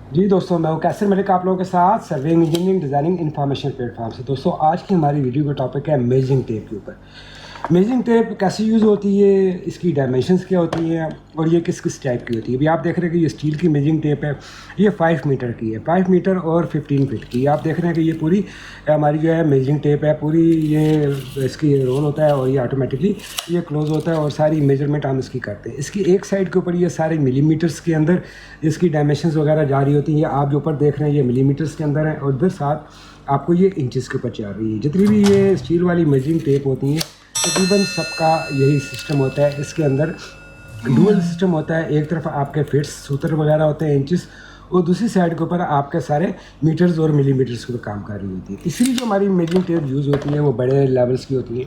जी दोस्तों, मैं हूं कैसर मलिक आप लोगों के साथ surveying engineering designing information platform से। दोस्तों, आज की हमारी वीडियो का टॉपिक है मेजरिंग टेप के ऊपर। मेजरिंग टेप कैसे यूज़ होती है, इसकी डायमेंशंस क्या होती हैं और ये किस किस टाइप की होती है। अभी आप देख रहे हैं कि ये स्टील की मेजरिंग टेप है, ये 5 मीटर की है, 5 मीटर और 15 फीट की। आप देख रहे हैं कि ये पूरी हमारी जो है मेजरिंग टेप है पूरी, ये इसकी रोल होता है और ये ऑटोमेटिकली ये क्लोज़ होता है और सारी मेजरमेंट हम इसकी करते हैं। इसकी एक साइड के ऊपर ये सारे मिलीमीटर्स के अंदर इसकी डायमेंशंस वगैरह जा रही होती हैं। ये आप जो ऊपर देख रहे हैं ये मिलीमीटर्स के अंदर है और इधर साथ आपको ये इंचेस के ऊपर जा रही है। जितनी भी ये स्टील वाली मेजरिंग टेप होती हैं तकरीबन सबका यही सिस्टम होता है। इसके अंदर डुअल सिस्टम होता है, एक तरफ आपके फिट्स सूत्र वगैरह होते हैं इंचेस, और दूसरी साइड के ऊपर आपके सारे मीटर्स और मिलीमीटर्स के ऊपर काम कर रही होती है। इसलिए जो हमारी मेजरिंग टेप यूज़ होती है वो बड़े लेवल्स की होती है,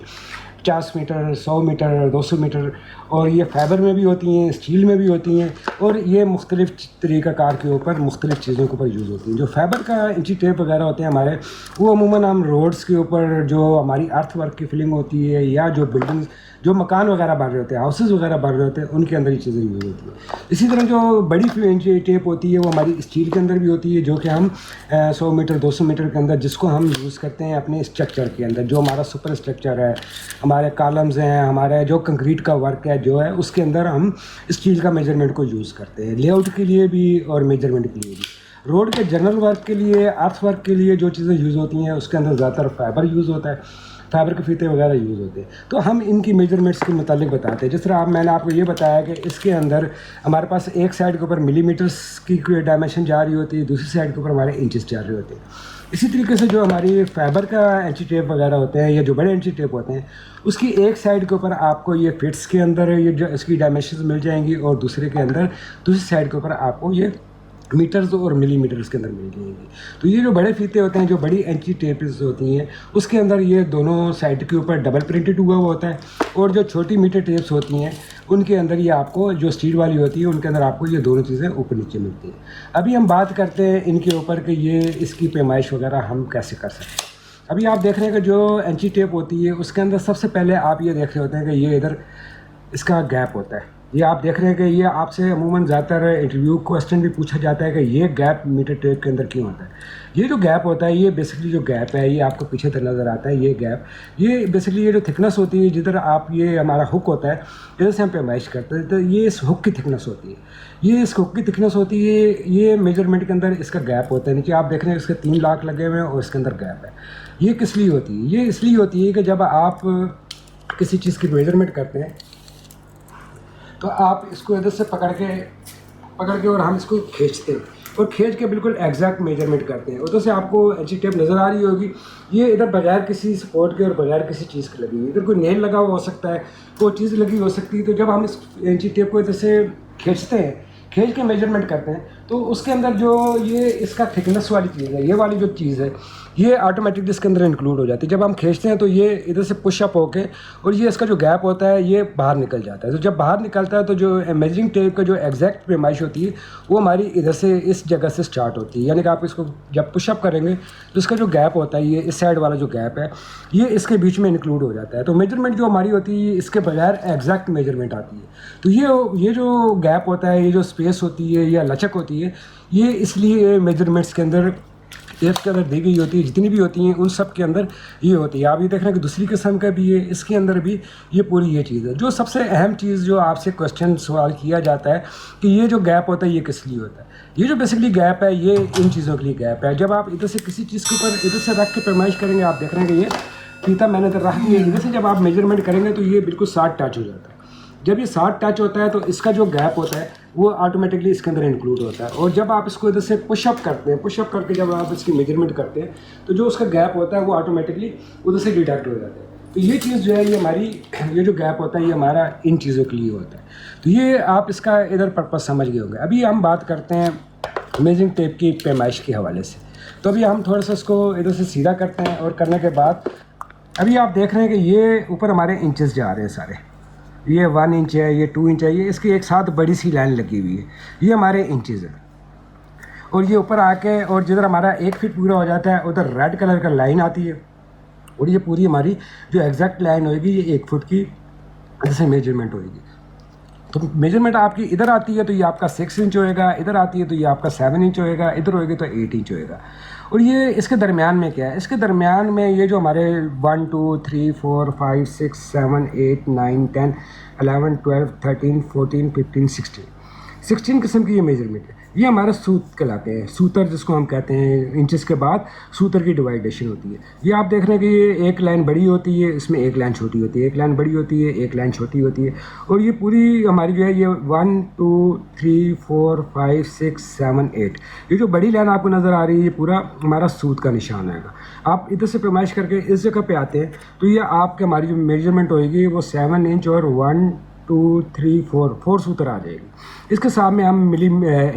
50 मीटर, 100 मीटर, 200 मीटर, और ये फाइबर में भी होती हैं, स्टील में भी होती हैं, और ये मुख्तलिफ़ तरीक़ाकार के ऊपर मुख्तलिफ़ चीज़ों के ऊपर यूज़ होती हैं। जो फाइबर का इंची टेप वगैरह होते हैं हमारे, वो अमूमन हम रोड्स के ऊपर जो हमारी अर्थ वर्क की फिलिंग होती है या जो बिल्डिंग्स जो मकान वगैरह बन रहे होते हैं, हाउसेज़ वगैरह बन रहे होते हैं, उनके अंदर ये चीज़ें यूज़ होती हैं। इसी तरह जो बड़ी इंची टेप होती है वो हमारी स्टील के अंदर भी होती है, जो कि हम 100 मीटर 200 मीटर के अंदर जिसको हम यूज़ करते हैं अपने स्ट्रक्चर के अंदर। जो हमारा सुपर स्ट्रक्चर है, हमारे कॉलम्स हैं, हमारे जो कंक्रीट का वर्क है जो है, उसके अंदर हम स्टील का मेजरमेंट को यूज़ करते हैं, लेआउट के लिए भी और मेजरमेंट के लिए भी। रोड के जनरल वर्क के लिए, अर्थ वर्क के लिए जो चीज़ें यूज़ होती हैं उसके अंदर ज़्यादातर फाइबर यूज़ होता है, फाइबर के फीते वगैरह यूज़ होते हैं। तो हम इनकी मेजरमेंट्स के मुतालिक बताते हैं। जिस तरह मैंने आपको ये बताया कि इसके अंदर हमारे पास एक साइड के ऊपर मिलीमीटर्स की डायमेंशन जा रही होती है, दूसरी साइड के ऊपर हमारे इंचेस जा रहे होते हैं। इसी तरीके से जो हमारी फाइबर का एंची टेप वगैरह होते हैं या जो बड़े एंची टेप होते हैं, उसकी एक साइड के ऊपर आपको ये फिट्स के अंदर ये जो इसकी डायमेंशंस मिल जाएंगी, और दूसरे के अंदर दूसरी साइड के ऊपर आपको ये मीटर्स और मिलीमीटर्स के अंदर मिल जाएंगी। तो ये जो बड़े फीते होते हैं, जो बड़ी एंची टेप्स होती हैं, उसके अंदर ये दोनों साइड के ऊपर डबल प्रिंटेड हुआ होता है, और जो छोटी मीटर टेप्स होती हैं उनके अंदर ये आपको जो स्टील वाली होती है उनके अंदर आपको ये दोनों चीज़ें ऊपर नीचे मिलती हैं। अभी हम बात करते हैं इनके ऊपर कि ये इसकी पैमाइश वगैरह हम कैसे कर सकते हैं। अभी आप देख रहे हैं कि जो एंची टेप होती है उसके अंदर सबसे पहले आप ये देख रहे होते हैं कि ये इधर इसका गैप होता है। ये आप देख रहे हैं कि ये आपसे अमूमन ज़्यादातर इंटरव्यू क्वेश्चन भी पूछा जाता है कि ये गैप मीटर टेप के अंदर क्यों होता है। ये जो गैप होता है, ये बेसिकली जो गैप है ये आपको पीछे तक नज़र आता है। ये गैप, ये बेसिकली ये जो थिकनेस होती है, जिधर आप ये हमारा हुक होता है इधर से हम पैमाइश करते हैं, तो ये इस हुक की थिकनेस होती है। ये इस हुक की थिकनेस होती है, ये मेजरमेंट के अंदर इसका गैप होता है। नीचे आप देख रहे हैं इसके 3 लाख लगे हुए हैं और इसके अंदर गैप है। ये किस लिए होती है? ये इसलिए होती है कि जब आप किसी चीज़ की मेजरमेंट करते हैं तो आप इसको इधर से पकड़ के और हम इसको खींचते हैं, और खींच के बिल्कुल एग्जैक्ट मेजरमेंट करते हैं। उधर से आपको एंची टेप नज़र आ रही होगी, ये इधर बगैर किसी सपोर्ट के और बगैर किसी चीज़ के लगी हुई, इधर कोई नेल लगा हुआ हो सकता है, कोई चीज़ लगी हो सकती है। तो जब हम इस एंची टेप को इधर से खींचते हैं, खींच के मेजरमेंट करते हैं, तो उसके अंदर जो ये इसका थिकनेस वाली चीज़ है, ये वाली जो चीज़ है, ये ऑटोमेटिकली इसके अंदर इंक्लूड हो जाती है। जब हम खींचते हैं तो ये इधर से पुशअप होके और ये इसका जो गैप होता है ये बाहर निकल जाता है। तो जब बाहर निकलता है तो जो मेजरिंग टेप का जो एग्जैक्ट पैमाइश होती है वो हमारी इधर से इस जगह से स्टार्ट होती है। यानी कि आप इसको जब पुशअप करेंगे तो इसका जो गैप होता है, ये इस साइड वाला जो गैप है, ये इसके बीच में इंक्लूड हो जाता है। तो मेजरमेंट जो हमारी होती है इसके बगैर एग्जैक्ट मेजरमेंट आती है। तो ये जो गैप होता है, ये जो स्पेस होती है या लचक होती है, ये इसलिए मेजरमेंट्स के अंदर टेप्स के अंदर दी गई होती है। जितनी भी होती हैं उन सब के अंदर ये होती है। आप ये देख रहे हैं कि दूसरी किस्म का भी है, इसके अंदर भी ये पूरी ये चीज़ है। जो सबसे अहम चीज़ जो आपसे क्वेश्चन सवाल किया जाता है कि ये जो गैप होता है ये किस लिए होता है, ये जो बेसिकली गैप है ये इन चीज़ों के लिए गैप है। जब आप इधर से किसी चीज़ के ऊपर इधर से रख के पैमाइश करेंगे, आप देख रहे हैं कि ये फीता मैंने इधर रख दिया, इधर से जब आप मेजरमेंट करेंगे तो ये बिल्कुल 60 टच हो जाता है। जब ये 60 टच होता है तो इसका जो गैप होता है वो ऑटोमेटिकली इसके अंदर इंक्लूड होता है। और जब आप इसको इधर से पुशअप करते हैं, पुशअप करके जब आप इसकी मेजरमेंट करते हैं तो जो उसका गैप होता है वो ऑटोमेटिकली उधर से डिडक्ट हो जाता है। तो ये चीज़ जो है ये हमारी, ये जो गैप होता है ये हमारा इन चीज़ों के लिए होता है। तो ये आप इसका इधर पर्पस समझ गए होंगे। अभी हम बात करते हैं मेजरिंग टेप की पैमाइश के हवाले से। तो अभी हम थोड़ा सा इसको इधर से सीधा करते हैं, और करने के बाद अभी आप देख रहे हैं कि ये ऊपर हमारे इंचेस जा रहे हैं सारे। ये 1 इंच है, ये 2 इंच है, ये इसकी एक साथ बड़ी सी लाइन लगी हुई है, ये हमारे इंचेस है। और ये ऊपर आके और जिधर हमारा 1 फीट पूरा हो जाता है उधर रेड कलर का लाइन आती है, और ये पूरी हमारी जो एग्जैक्ट लाइन होगी ये 1 फुट की जैसे मेजरमेंट होगी। तो मेजरमेंट आपकी इधर आती है तो ये आपका 6 इंच होएगा, इधर आती है तो ये आपका 7 इंच होएगा, इधर होएगा तो 8 इंच होएगा। और ये इसके दरमियान में क्या है, इसके दरमियान में ये जो हमारे 1 2 3 4 5 6 7 8 9 10 11 12 13 14 15 16 किस्म की ये मेजरमेंट है। ये हमारा सूत कहलाते हैं, सूतर जिसको हम कहते हैं। इंचेस के बाद सूतर की डिवाइडेशन होती है। ये आप देख रहे हैं कि ये एक लाइन बड़ी होती है, इसमें एक लाइन छोटी होती है, एक लाइन बड़ी होती है, एक लाइन छोटी होती है। और ये पूरी हमारी जो है ये 1 2 3 4 5 6 7 8 ये जो बड़ी लाइन आपको नज़र आ रही है ये पूरा हमारा सूत का निशान आएगा। आप इधर से पैमाइश करके इस जगह पे आते हैं तो ये आपके हमारी जो मेजरमेंट होएगी वो 7 इंच और 1 2 3 4 सूतर आ जाएगी। इसके साथ में हम मिली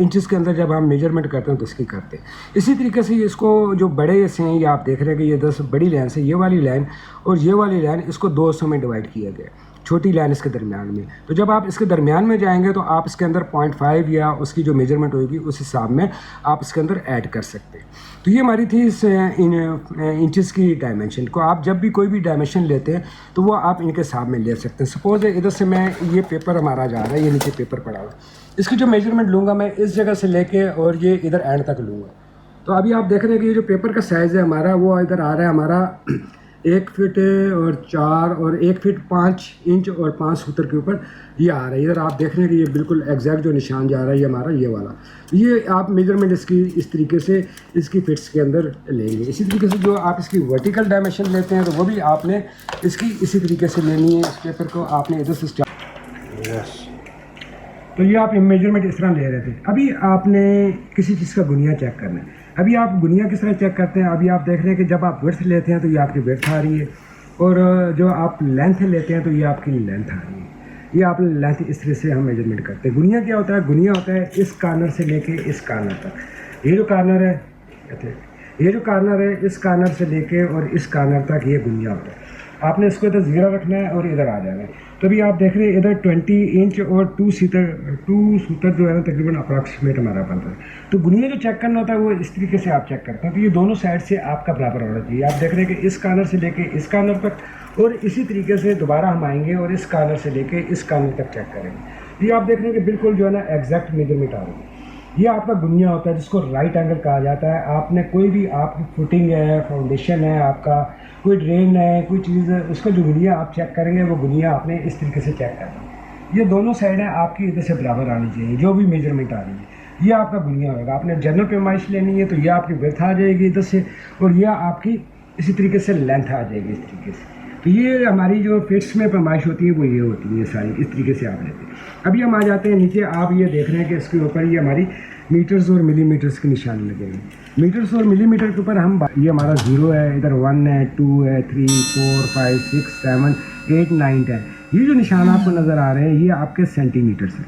इंचेस के अंदर जब हम मेजरमेंट करते हैं तो इसकी करते हैं। इसी तरीके से इसको जो बड़े से हैं ये आप देख रहे हैं कि ये 10 बड़ी लाइन से ये वाली लाइन और ये वाली लाइन इसको 2 हिस्सों में डिवाइड किया गया, छोटी लाइन इसके दरमियान में। तो जब आप इसके दरमियान में जाएंगे तो आप इसके अंदर 0.5 या उसकी जो मेजरमेंट होगी उस हिसाब में आप इसके अंदर ऐड कर सकते हैं। तो ये हमारी थी इस इंचेस की डायमेंशन को। आप जब भी कोई भी डायमेंशन लेते हैं तो वो आप इनके हिसाब में ले सकते हैं। सपोज इधर से मैं ये पेपर हमारा जा रहा है, ये नीचे पेपर पड़ा हुआ है, इसकी जो मेजरमेंट लूँगा मैं इस जगह से लेके और ये इधर एंड तक लूँगा। तो अभी आप देख रहे हैं कि ये जो पेपर का साइज़ है हमारा वो इधर आ रहा है हमारा 1 फीट और 4 और 1 फीट 5 इंच और 5 सूतर के ऊपर ये आ रहा है। इधर आप देख रहे हैं कि ये बिल्कुल एग्जैक्ट जो निशान जा रहा है ये हमारा ये वाला। ये आप मेजरमेंट इसकी इस तरीके से इसकी फिट्स के अंदर लेंगे। इसी तरीके से जो आप इसकी वर्टिकल डायमेंशन लेते हैं तो वो भी आपने इसकी इसी तरीके से लेनी है। इस पेपर को आपने इधर से स्टार्ट तो ये आप मेजरमेंट इस तरह ले रहे थे। अभी आपने किसी चीज़ का गुनिया चेक करना है। अभी आप गुनिया किस तरह चेक करते हैं, अभी आप देख रहे हैं कि जब आप विड्थ लेते हैं तो ये आपकी विड्थ आ रही है और जो आप लेंथ लेते हैं तो ये आपकी लेंथ आ रही है। ये आप लेंथ इस तरह से हम मेजरमेंट करते हैं। गुनिया क्या होता है, गुनिया होता है इस कॉर्नर से लेके इस कॉर्नर तक। ये जो कॉर्नर है ये जो कॉर्नर है इस कॉर्नर से लेके और इस कॉर्नर तक ये गुनिया होता है। आपने इसको इधर 0 रखना है और इधर आ जाना है। तो अभी आप देख रहे हैं इधर 20 इंच और 2 सूतर जो है ना तकरीबन अप्रॉक्सीमेट हमारा बनता है। तो गुनिया जो चेक करना होता है वो इस तरीके से आप चेक करते हैं। तो ये दोनों साइड से आपका बराबर होना चाहिए। आप देख रहे हैं कि इस कॉर्नर से लेके इस कॉर्नर तक और इसी तरीके से दोबारा हम आएंगे और इस कॉर्नर से लेके इस कॉर्नर तक चेक करेंगे। ये आप देख रहे हैं कि बिल्कुल जो है ना एग्जैक्ट मेजरमेंट आ रही है। ये आपका गुनिया होता है जिसको राइट एंगल कहा जाता है। आपने कोई भी आपकी फुटिंग है, फाउंडेशन है, आपका कोई ड्रेन है, कोई चीज़ है, उसका जो गुनिया आप चेक करेंगे वो गुनिया आपने इस तरीके से चेक करना है। ये दोनों साइडें आपकी इधर से बराबर आनी चाहिए जो भी मेजरमेंट आ रही है। ये आपका गुनिया होगा। आपने जनरल पैमाइश लेनी है तो ये आपकी विड्थ आ जाएगी इधर से और ये आपकी इसी तरीके से लेंथ आ जाएगी इस तरीके से। तो ये हमारी जो फिट्स में पैमाइश होती है वो ये होती है सारी, इस तरीके से आप लेते हैं। अभी हम आ जाते हैं नीचे। आप ये देख रहे हैं कि इसके ऊपर ये हमारी मीटर्स और मिलीमीटर्स के निशान लगे हैं। मीटर्स और मिलीमीटर के ऊपर हम ये हमारा 0 है, इधर 1 है, 2 है, 3 4 5 6 7 8 9 10 ये जो निशान आपको नज़र आ रहे हैं ये आपके सेंटीमीटर्स हैं।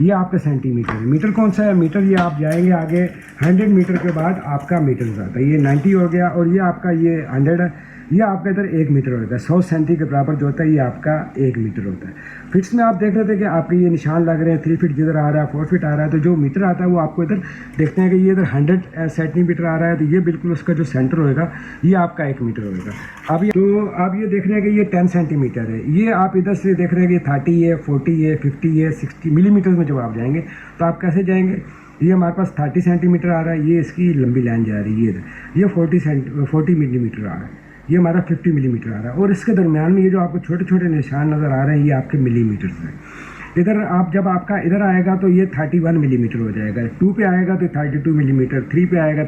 ये आपके सेंटीमीटर है। मीटर कौन सा है, मीटर ये आप जाएंगे आगे 100 मीटर के बाद आपका मीटर आता है। ये 90 हो गया और ये आपका ये 100 है। ये आपका इधर 1 मीटर होता है। 100 सेंटी के बराबर जो होता है ये आपका 1 मीटर होता है। फिट्स में आप देख रहे थे कि आपके ये निशान लग रहे हैं। 3 फीट जिधर आ रहा है, 4 फीट आ रहा है, तो जो मीटर आता है वो आपको इधर देखते हैं कि ये इधर 100 सेंटीमीटर आ रहा है। तो ये बिल्कुल उसका जो सेंटर होएगा ये आपका 1 मीटर होएगा। अब ये तो आप ये देख रहे हैं कि ये 10 सेंटीमीटर है। ये आप इधर से देख रहे हैं कि 30 है, 40 है, 50 है, 60 मिलीमीटर में जब आप जाएंगे तो आप कैसे जाएंगे। ये हमारे पास 30 सेंटीमीटर आ रहा है, ये इसकी लंबी लाइन जा रही है इधर। ये 40 मिलीमीटर आ रहा है, ये हमारा 50 मिलीमीटर आ रहा है। और इसके दरमियान में ये जो आपको छोटे छोटे निशान नज़र आ रहे हैं ये आपके मिलीमीटर्स हैं। इधर आप जब आपका इधर आएगा तो ये 31 मिलीमीटर हो जाएगा। 2 पे आएगा तो 32 मिलीमीटर, 3 पे आएगा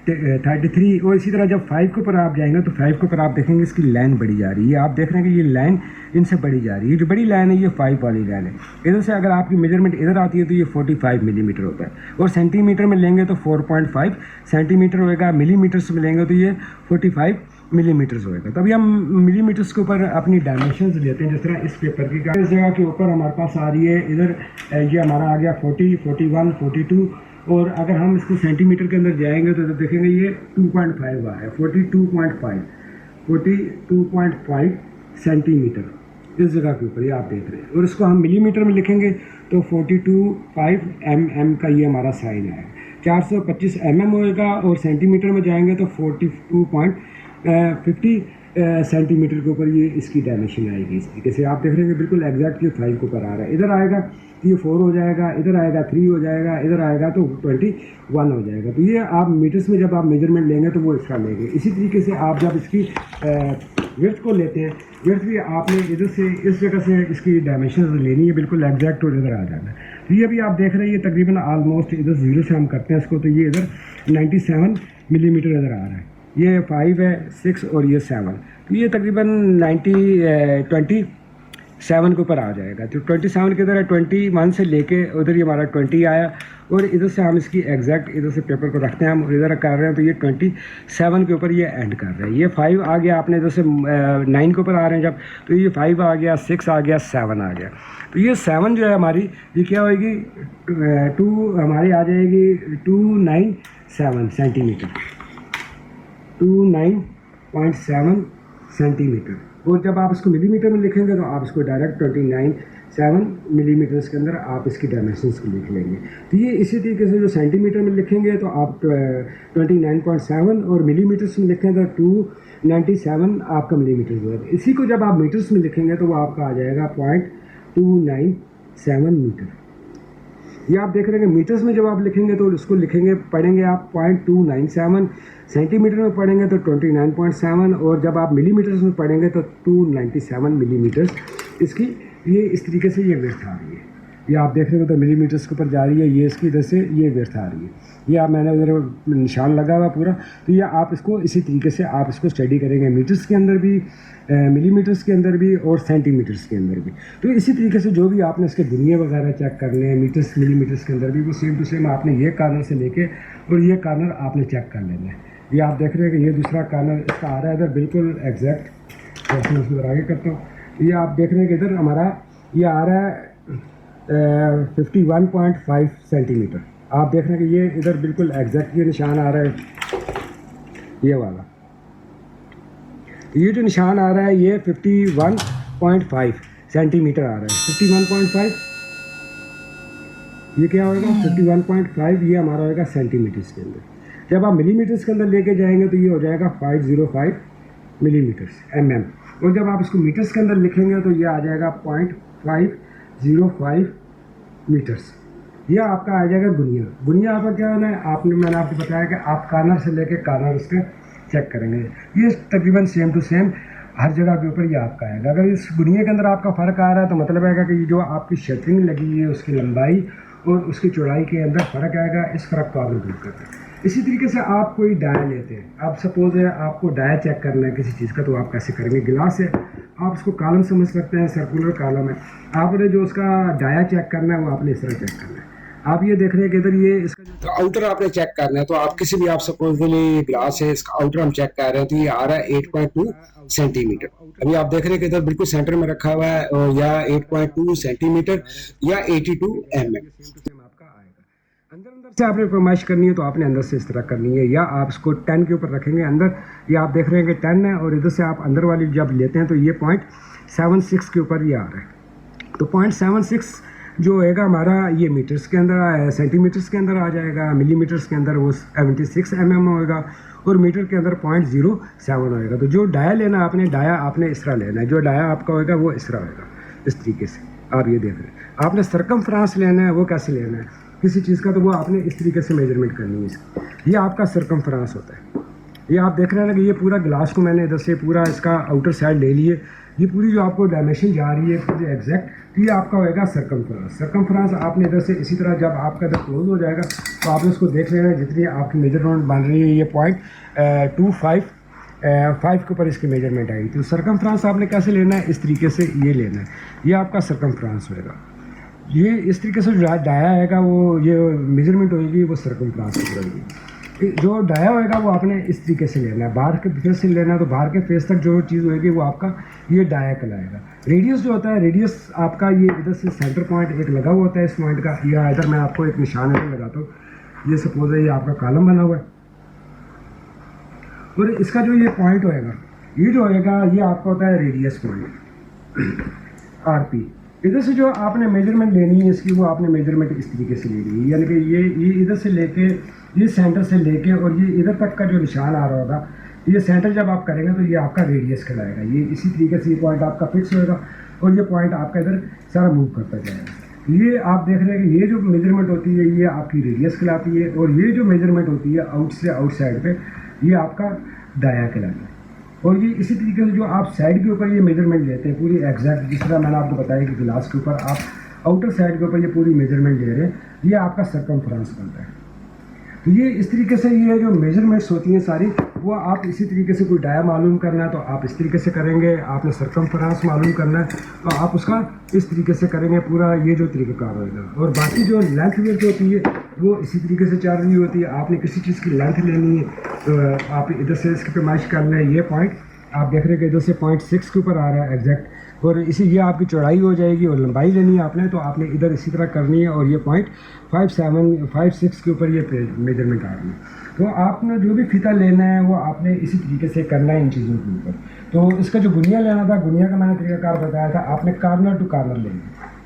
33 और इसी तरह जब 5 के ऊपर आप जाएंगे तो 5 के ऊपर आप देखेंगे इसकी लाइन बढ़ी जा रही है। आप देख रहे हैं कि ये लाइन इनसे बढ़ी जा रही है। जो बड़ी लाइन है ये 5 वाली लाइन है। इधर से अगर आपकी मेजरमेंट इधर आती है तो ये 45 मिलीमीटर होता है और सेंटीमीटर में लेंगे तो 4.5 सेंटीमीटर होएगा। मिलीमीटर्स में लेंगे तो ये 45 मिलीमीटर्स होएगा। तो अभी हम मिलीमीटर्स के ऊपर अपनी डायमेंशंस लेते हैं। जिस तरह इस पेपर की इस जगह के ऊपर हमारे पास आ रही है, इधर ये हमारा आ गया 40, 41, 42 और अगर हम इसको सेंटीमीटर के अंदर जाएंगे तो देखेंगे ये 2.5 आ है। 42.5 सेंटीमीटर इस जगह के ऊपर ये आप देख रहे हैं। और इसको हम मिलीमीटर में लिखेंगे तो 42.5 mm का ये हमारा साइन है। 425 mm होएगा और सेंटीमीटर में जाएंगे तो 42.50 सेंटीमीटर के ऊपर ये इसकी डायमेंशन आएगी। इस तरीके से आप देख रहे हैं बिल्कुल एग्जैक्ट ये 5 के ऊपर आ रहा है। इधर आएगा तो ये 4 हो जाएगा, इधर आएगा 3 हो जाएगा, इधर आएगा तो 21 हो जाएगा। तो ये आप मीटर्स में जब आप मेजरमेंट लेंगे तो वो इसका लेंगे। इसी तरीके से आप जब इसकी विड्थ को लेते हैं, विड्थ भी आपने इधर से इस जगह से इसकी डायमेंशन लेनी है, बिल्कुल एग्जैक्ट और इधर आ जाना है। तो ये भी आप देख रहे हैं ये तकरीबन आलमोस्ट इधर 0 से हम करते हैं इसको, तो ये इधर 97 मिलीमीटर इधर आ रहा है। ये 5 है, 6 और ये 7, तो ये तकरीबन 27 के ऊपर आ जाएगा। तो 27 के इधर है, 21 से लेके उधर ये हमारा 20 आया, और इधर से हम इसकी एग्जैक्ट इधर से पेपर को रखते हैं हम और इधर कर रहे हैं, तो ये 27 के ऊपर ये एंड कर रहे हैं। ये 5 आ गया, आपने इधर से 9 के ऊपर आ रहे हैं जब, तो ये 5 आ गया, 6 आ गया, 7 आ गया। तो ये 7 जो है हमारी ये क्या होगी, 2 हमारी आ जाएगी 297 सेंटीमीटर, 29.7 सेंटीमीटर। और जब आप इसको मिलीमीटर में लिखेंगे तो आप इसको डायरेक्ट 29.7 मिलीमीटर्स के अंदर आप इसकी डायमेंशंस को लिख लेंगे। तो ये इसी तरीके से जो सेंटीमीटर में लिखेंगे तो आप 29.7 और मिलीमीटर्स में लिखेंगे तो 297 आपका मिलीमीटर होगा। इसी को जब आप मीटर्स में लिखेंगे तो वो आपका आ जाएगा 0.297 मीटर। ये आप देख रहे हैं मीटर्स में जब आप लिखेंगे तो उसको लिखेंगे पढ़ेंगे आप 0.297, सेंटीमीटर में पढ़ेंगे तो 29.7, और जब आप मिलीमीटर्स में पढ़ेंगे तो 297 मिलीमीटर्स इसकी ये इस तरीके से ये विड्थ आ रही है। ये आप देख रहे हो तो मिलीमीटर्स के ऊपर जा रही है, ये इसकी इधर से ये विड्थ आ रही है। ये आप मैंने उधर निशान लगा हुआ पूरा, तो ये आप इसको इसी तरीके से आप इसको स्टडी करेंगे मीटर्स के अंदर भी, मिलीमीटर्स के अंदर भी और सेंटीमीटर्स के अंदर भी। तो इसी तरीके से जो भी आपने इसके दुनिया वगैरह चेक करने हैं मीटर्स मिलीमीटर्स के अंदर भी, वो सेम टू सेम आपने ये कार्नर से लेके और ये कार्नर आपने चेक कर लेना है। ये आप देख रहे हैं कि ये दूसरा कार्नर इसका आ रहा है इधर बिल्कुल एग्जैक्ट, मैं उसको आगे करता हूँ। ये आप देख रहे हैं कि इधर हमारा ये आ रहा है 51.5 सेंटीमीटर। आप देख रहे हैं कि ये इधर बिल्कुल एग्जैक्ट ये निशान आ रहा है, ये वाला ये जो निशान आ रहा है ये 51.5 सेंटीमीटर आ रहा है। 51.5 ये क्या होगा, 51.5 ये हमारा होगा सेंटीमीटर्स के अंदर। जब आप मिलीमीटर्स के अंदर लेके जाएंगे तो ये हो जाएगा 505 मिलीमीटर्स mm, और जब आप इसको मीटर्स के अंदर लिखेंगे तो ये आ जाएगा 0.505 मीटर्स। ये आपका आ जाएगा गुनिया। गुनिया आपका क्या होना है, मैंने आपको बताया कि आप कार्नर से लेके कार्नर उसका चेक करेंगे। ये तकरीबन सेम टू सेम हर जगह के ऊपर ये आपका आएगा। अगर इस गुनिया के अंदर आपका फ़र्क आ रहा है तो मतलब आएगा कि ये जो आपकी शटरिंग लगी है उसकी लंबाई और उसकी चौड़ाई के अंदर फ़र्क आएगा। इस फ़र्क को आप दूर करते हैं। इसी तरीके से आप कोई डाया लेते हैं, आप सपोज है आपको डाया चेक करना है किसी चीज़ का, तो आप कैसे करेंगे, गिलास है आप उसको कॉलम समझ सकते हैं, सर्कुलर कॉलम है, आपने जो उसका डाया चेक करना है वो आपने इस तरह चेक करना है। आप ये देख रहे हैं कि इधर ये इसका जो आउटर आपने चेक करना है, तो आप किसी भी आप सपोजली ग्लास है इसका आउटर हम चेक कर रहे हैं तो ये आ रहा है 8.2 सेंटीमीटर। अभी आप देख रहे हैं कि इधर बिल्कुल सेंटर में रखा हुआ है, और या 8.2 सेंटीमीटर या 82 mm आपका आएगा। अंदर से आपने फरमाइश करनी है तो आपने अंदर से इस तरह करनी है, या आप इसको 10 के ऊपर रखेंगे अंदर। ये आप देख रहे हैं कि 10 है, और इधर से आप अंदर वाली जब लेते हैं तो ये 0.76 के ऊपर ये आ रहा है। तो 0.76 जो होएगा हमारा ये मीटर्स के अंदर, सेंटीमीटर्स के अंदर आ जाएगा, मिलीमीटर्स के अंदर वो 76 mm होएगा, और मीटर के अंदर 0.07 होएगा। तो जो डाया लेना आपने, डाया आपने इस तरह लेना है, जो डाया आपका होएगा वो इस तरह होएगा, इस तरीके से आप ये देख रहे हैं। आपने सरकमफ्रांस लेना है, वो कैसे लेना है किसी चीज़ का, तो वो आपने इस तरीके से मेजरमेंट करनी है इसकी। ये आपका सरकमफ्रांस होता है। ये आप देख रहे हैं ना कि ये पूरा गिलास को मैंने इधर से पूरा इसका आउटर साइड ले लिए, ये पूरी जो आपको डायमेंशन जा रही है पूरी एग्जैक्ट, तो ये आपका होएगा सरकमफ्रांस। सरकमफ्रांस आपने इधर से इसी तरह जब आपका इधर क्लोज हो जाएगा तो आपने उसको देख लेना है, जितनी आपकी मेजरमेंट बन रही है ये 0.255 के ऊपर इसकी मेजरमेंट आएगी। तो सरकमफ्रांस आपने कैसे लेना है, इस तरीके से ये लेना है, ये आपका सरकमफ्रांस होएगा। ये इस तरीके से जो डाया आएगा वो ये मेजरमेंट होएगी वो सरकमफ्रांस की होगी। जो डाया होएगा वो आपने इस तरीके से लेना है, बाहर के फेस से लेना है, तो बाहर के फेस तक जो चीज़ होएगी वो आपका ये डाया कहलाएगा। रेडियस जो होता है, रेडियस आपका ये इधर से सेंटर पॉइंट एक लगा हुआ होता है इस पॉइंट का, या इधर मैं आपको एक निशान इधर लगाता हूँ, ये सपोज है ये आपका कॉलम बना हुआ है, और इसका जो ये पॉइंट होएगा, ये जो होएगा ये आपका होता है रेडियस पॉइंट RP। इधर से जो आपने मेजरमेंट लेनी है इसकी, वो आपने मेजरमेंट इस तरीके से लेनी है, यानी कि ये इधर से लेके ये सेंटर से लेके और ये इधर तक का जो निशान आ रहा होगा, ये सेंटर जब आप करेंगे तो ये आपका रेडियस कहलाएगा। ये इसी तरीके से ये पॉइंट आपका फिक्स होएगा और ये पॉइंट आपका इधर सारा मूव करता जाएगा। ये आप देख रहे हैं कि ये जो मेजरमेंट होती है ये आपकी रेडियस कहलाती है, और ये जो मेजरमेंट होती है आउट से आउट साइड पे ये आपका डाया कहलाता है। और ये इसी तरीके से जो आप साइड के ऊपर ये मेजरमेंट लेते हैं पूरी एग्जैक्ट, जिस तरह मैंने आपको बताया कि गिलास के ऊपर आप आउटर साइड के ऊपर ये पूरी मेजरमेंट ले रहे हैं, ये आपका सरकमफ्रेंस बनता है। तो ये इस तरीके से ये जो मेजरमेंट्स होती हैं सारी, वो आप इसी तरीके से कोई डाया मालूम करना है तो आप इस तरीके से करेंगे, आपने सरकमफ्रेंस मालूम करना है तो आप उसका इस तरीके से करेंगे, पूरा ये जो तरीक़ाकार होगा। और बाकी जो लेंथ वेथ होती है वो इसी तरीके से चल रही होती है। आपने किसी चीज़ की लेंथ लेनी है तो आप इधर से इसकी पैमाइश कर लें। ये पॉइंट आप देख रहे हैं कि इधर से 0.6 के ऊपर आ रहा है एग्जैक्ट, और इसी ये आपकी चौड़ाई हो जाएगी और लंबाई लेनी है आपने, तो आपने इधर इसी तरह करनी है। और ये पॉइंट 5.6 के ऊपर ये मेजरमेंट आ रही है। तो आपने जो भी फीता लेना है वो आपने इसी तरीके से करना है इन चीज़ों के ऊपर। तो इसका जो गुनिया लेना था, गुनिया का मैंने तरीकाकार बताया था, आपने कार्नर टू कार्नर लेना,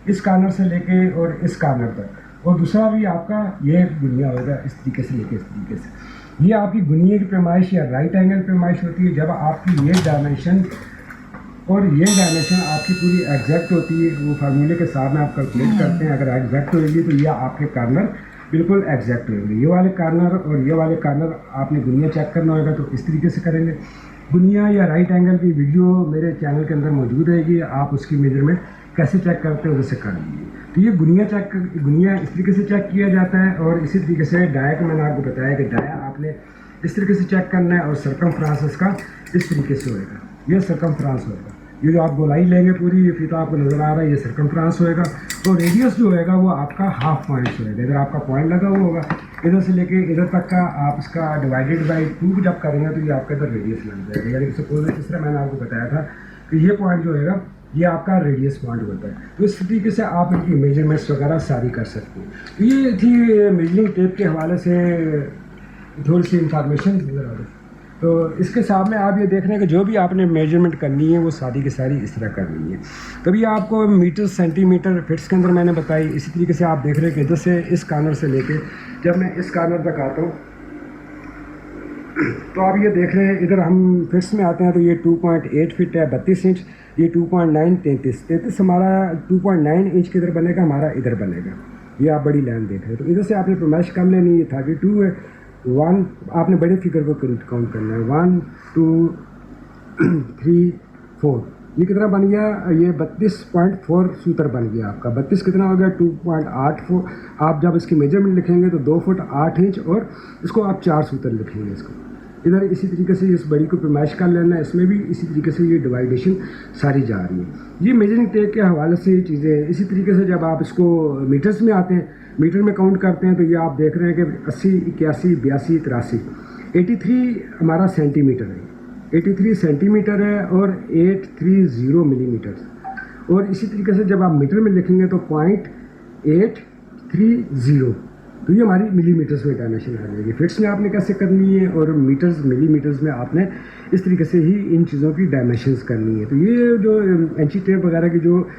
इस कार्नर से लेके और इस कार्नर तक, और दूसरा भी आपका ये गुनिया होगा इस तरीके से लेके इस तरीके से। ये आपकी गुनिया की पैमाइश या राइट एंगल पैमाइश होती है जब आपकी ये डायमेंशन और ये डायमेंशन आपकी पूरी एग्जैक्ट होती है। वो फार्मूले के साथ में आप कैलकुलेट करते हैं, अगर एग्जैक्ट होगी तो ये आपके कार्नर बिल्कुल एग्जैक्ट होंगे। ये वाले कार्नर और ये वाले कार्नर आपने गुनिया चेक करना होगा तो इस तरीके से करेंगे। गुनिया या राइट एंगल की वीडियो मेरे चैनल के अंदर मौजूद रहेगी, आप उसकी मेजरमेंट कैसे चेक करते हो उसे कर लीजिए। तो ये गुनिया इस तरीके से चेक किया जाता है। और इसी तरीके से डाया का मैंने आपको बताया कि डाया आपने इस तरीके से चेक करना है, और सरकमफ्रेंस इसका इस तरीके से होएगा, ये सरकमफ्रेंस होएगा। ये जो आप गोलाई लेंगे पूरी, ये फीता आपको नज़र आ रहा है, ये सरकमफ्रेंस होएगा। तो रेडियस जो होएगा वो आपका हाफ पॉइंट होएगा। इधर आपका पॉइंट लगा हुआ होगा, इधर से लेके इधर तक का आप इसका डिवाइडेड बाई 2 जब करेंगे तो ये आपका इधर रेडियस लग जाएगा। यानी कि सपोज इस तरह मैंने आपको बताया था कि ये पॉइंट जो होएगा ये आपका रेडियस पॉइंट होता है। तो इस तरीके से आप इनकी मेजरमेंट्स वगैरह सारी कर सकते हैं। तो ये थी मेजरिंग टेप के हवाले से थोड़ी सी इंफॉर्मेशन। तो इसके साथ में आप ये देख रहे हैं कि जो भी आपने मेजरमेंट करनी है वो सारी की सारी इस तरह करनी है। तभी आपको मीटर सेंटीमीटर फिट्स के अंदर मैंने बताई। इसी तरीके से आप देख रहे हैं कि इधर से इस कार्नर से लेके जब मैं इस कार्नर तक आता हूँ तो आप ये देख रहे हैं, इधर हम फिट्स में आते हैं तो ये 2.8 फिट है 32 इंच, ये 2.9 33 हमारा 2.9 इंच किधर बनेगा, हमारा इधर बनेगा। ये आप बड़ी लाइन देख रहे हैं। तो इधर से आपने पैमाइश कर लेनी है। 32 है, 1 आपने बड़े फिगर को काउंट करना है, 1 2 3 4, ये कितना बन गया, ये 32.4 सूत्र बन गया आपका। 32 कितना हो गया, 2.84। आप जब इसकी मेजरमेंट लिखेंगे तो 2 फुट 8 इंच, और इसको आप 4 सूत्र लिखेंगे इसको। इधर इसी तरीके से इस बड़ी को पैमाइश कर लेना है, इसमें भी इसी तरीके से ये डिवाइडेशन सारी जा रही है। ये मेजरिंग टेप के हवाले से ये चीज़ें हैं। इसी तरीके से जब आप इसको मीटर्स में आते हैं, मीटर में काउंट करते हैं, तो ये आप देख रहे हैं कि 80 81 82 83 83 हमारा सेंटीमीटर है, 83 सेंटीमीटर है, और 830 मिलीमीटर। और इसी तरीके से जब आप मीटर में लिखेंगे तो 0.830, तो ये हमारी मिलीमीटर्स में डायमेंशन आ जाएगी। फिट्स में आपने कैसे करनी है, और मीटर्स मिलीमीटर्स में आपने इस तरीके से ही इन चीज़ों की डायमेंशंस करनी है। तो ये जो इंची टेप वगैरह की जो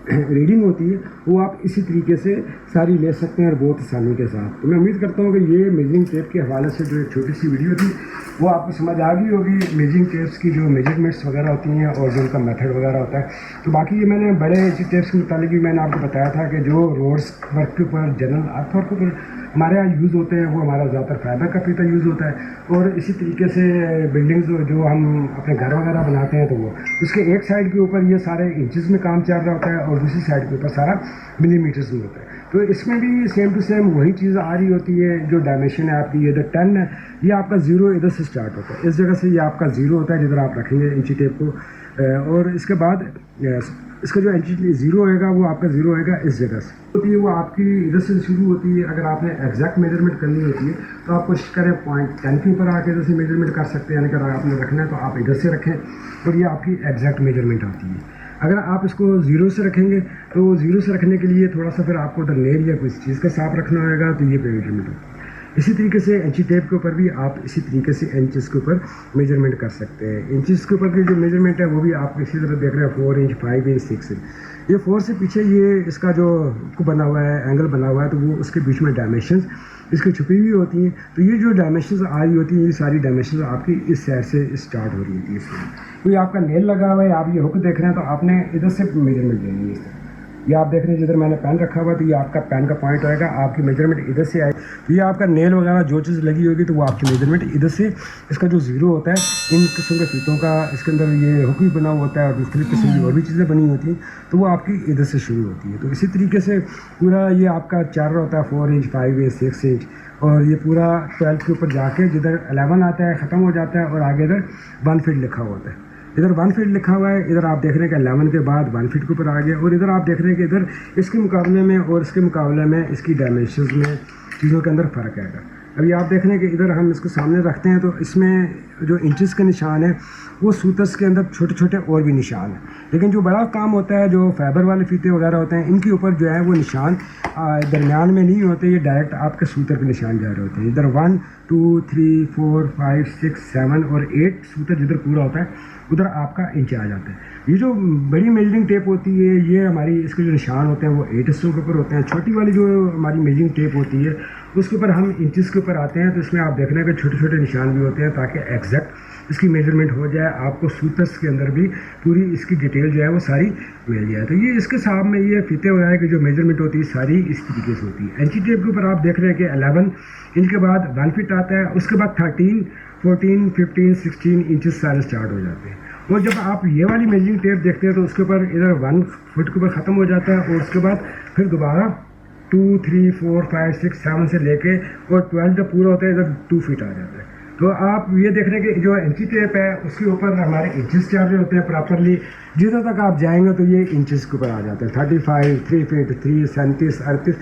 रीडिंग होती है वो आप इसी तरीके से सारी ले सकते हैं और बहुत आसानी के साथ। तो मैं उम्मीद करता हूँ कि ये मेजरिंग टेप के हवाले से जो एक छोटी सी वीडियो थी वो आपको समझ आ गई होगी। मेजरिंग टेप्स की जो मेजरमेंट्स वगैरह होती हैं और जो उनका मेथड वगैरह होता है। तो बाकी ये मैंने बड़े इंची टेप्स के मुताबिक भी मैंने आपको बताया था कि जो रोड्स वर्क के ऊपर जनरल आमतौर पर हमारे यहाँ यूज़ होते हैं वो हमारा ज़्यादातर फाइबर का फीता यूज़ होता है। और इसी तरीके से बिल्डिंग्स जो हम अपने घर वगैरह बनाते हैं तो वो उसके एक साइड के ऊपर ये सारे इंचज़ में काम चल रहा होता है, और दूसरी साइड के ऊपर सारा मिलीमीटर्स में होता है। तो इसमें भी सेम टू सेम वही चीज़ आ रही होती है। जो डायमेंशन है आपकी, ये इधर 10 है, ये आपका 0 इधर से स्टार्ट होता है, इस जगह से ये आपका 0 होता है जिधर आप रखेंगे इंची टेप को। और इसके बाद इसका जो इंची 0 होएगा वो आपका 0 होएगा इस जगह से होती है, वो आपकी इधर से शुरू होती है। अगर आपने एग्जैक्ट मेजरमेंट करनी होती है तो आप कोशिश करें 0.10 के ऊपर आके इधर से मेजरमेंट कर सकते हैं। यानी कि अगर आपने रखना है तो आप इधर से रखें और ये आपकी एग्जैक्ट मेजरमेंट आती है। अगर आप इसको 0 से रखेंगे तो 0 से रखने के लिए थोड़ा सा फिर आपको उधर नेल या किसी चीज़ का साफ रखना होगा, तो ये मेजरमेंट होती है। इसी तरीके से इंची टेप के ऊपर भी आप इसी तरीके से इंचज़ के ऊपर मेजरमेंट कर सकते हैं। इंचज़ के ऊपर की जो मेजरमेंट है वो भी आप इसी तरह देख रहे हैं 4 इंच 5 इंच 6 इंच। ये 4 से पीछे ये इसका जो बना हुआ है, एंगल बना हुआ है, तो वो उसके बीच में डायमेंशंस इसकी छुपी हुई होती हैं। तो ये जो डायमेंशंस आ रही होती हैं, ये सारी डायमेंशंस आपकी इस साइड से स्टार्ट हो रही होती है। इसमें कोई आपका नेल लगा हुआ है, आप ये हुक देख रहे हैं, तो आपने इधर से मेजरमेंट लेनी है इस तरह। ये आप देख रहे हैं जिधर मैंने पेन रखा हुआ है, तो ये आपका पेन का पॉइंट होएगा, आपकी मेजरमेंट इधर से आए। तो ये आपका नेल वगैरह जो चीज़ लगी होगी, तो वो आपकी मेजरमेंट इधर से, इसका जो ज़ीरो होता है, इन किस्म के फीतों का इसके अंदर ये हुक भी बना हुआ होता है और मुख्तलिफ किस्म की और भी चीज़ें बनी होती हैं, तो वो आपकी इधर से शुरू होती है। तो इसी तरीके से पूरा ये आपका चार्टर होता है 4 इंच, 5 इंच, 6 इंच, और ये पूरा 12 के ऊपर जाके जिधर 11 आता है ख़त्म हो जाता है, और आगे इधर 1 फीट लिखा हुआ होता है। इधर 1 फीट लिखा हुआ है, इधर आप देख रहे हैं कि 11 के बाद 1 फीट के ऊपर आ गया, और इधर आप देख रहे हैं कि इधर इसके मुकाबले में और इसके मुकाबले में इसकी डायमेंशंस में चीज़ों के अंदर फ़र्क आएगा। अभी आप देख रहे हैं कि इधर हम इसको सामने रखते हैं, तो इसमें जो इंचेस के निशान है वो सूतर्स के अंदर छोटे छोटे और भी निशान हैं, लेकिन जो बड़ा काम होता है, जो फाइबर वाले फीते वगैरह होते हैं, इनके ऊपर जो है वो निशान दरमियान में नहीं होते, ये डायरेक्ट आपके सूतर के निशान जा रहे होते हैं। इधर 1 2 3 4 5 6 7 और 8 सूतर जिधर पूरा होता है उधर आपका इंच आ जाता है। ये जो बड़ी मेजरिंग टेप होती है, ये हमारी इसके जो निशान होते हैं वो 8 हिस्सों के ऊपर होते हैं। छोटी वाली जो हमारी मेजरिंग टेप होती है उसके ऊपर हम इंचेस के ऊपर आते हैं, तो इसमें आप देख रहे हैं कि छोटे छोटे निशान भी होते हैं ताकि एग्जैक्ट इसकी मेजरमेंट हो जाए, आपको सूतर्स के अंदर भी पूरी इसकी डिटेल जो है वो सारी मिल जाए। तो ये इसके सामने ये फीते वगैरह की जो मेजरमेंट होती है सारी इस तरीके से होती है। इंची टेप के ऊपर आप देख रहे हैं कि 11 इंच के बाद 1 फीट आता है, उसके बाद 13 14 15 16 इंचेस सारे स्टार्ट हो जाते हैं। और जब आप ये वाली मेजरिंग टेप देखते हैं तो उसके ऊपर इधर 1 फुट के ऊपर ख़त्म हो जाता है, और उसके बाद फिर दोबारा 2 3 4 5 6 7 से लेके और 12 जब पूरा होता है इधर 2 फीट आ जाता है। तो आप ये देख रहे हैं कि जो इंची टेप है उसके ऊपर हमारे इंचेस चार्ज होते हैं प्रॉपरली, जिधर तक आप जाएंगे तो ये इंचेस के ऊपर आ जाते हैं। 35 3 फीट 3 37 38,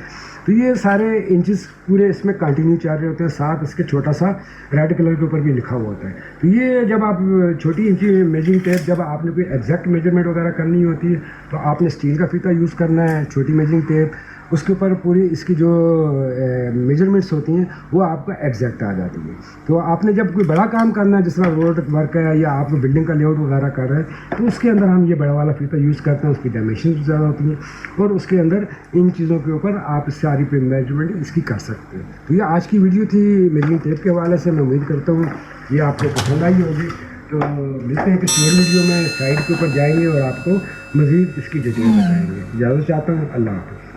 तो ये सारे इंचेस पूरे इसमें कंटिन्यू चार्ज होते हैं। साथ इसके छोटा सा रेड कलर के ऊपर भी लिखा हुआ होता है। तो ये जब आप छोटी इंची मेजरिंग टेप, जब आपने कोई एग्जैक्ट मेजरमेंट वगैरह करनी होती है तो आपने स्टील का फीता यूज़ करना है, छोटी मेजरिंग टेप, उसके ऊपर पूरी इसकी जो मेजरमेंट्स होती हैं वो आपको एग्जैक्ट आ जाती है। तो आपने जब कोई बड़ा काम करना है, जिस तरह रोड वर्क है या आप बिल्डिंग का लेआउट वगैरह कर रहे हैं, तो उसके अंदर हम ये बड़ा वाला फीता यूज़ करते हैं, उसकी डायमेंशन ज़्यादा होती हैं, और उसके अंदर इन चीज़ों के ऊपर आप सारी पे मेजरमेंट इसकी कर सकते हैं। तो ये आज की वीडियो थी मेजरिंग टेप के हवाले से। मैं उम्मीद करता हूँ ये आपको पसंद आई होगी। तो मिलते हैं किसी और वीडियो में, साइड के ऊपर जाएंगे और आपको मज़ीद इसकी डिटेल बताएंगे। इजाज़त चाहता हूँ, अल्लाह हाफ़िज़।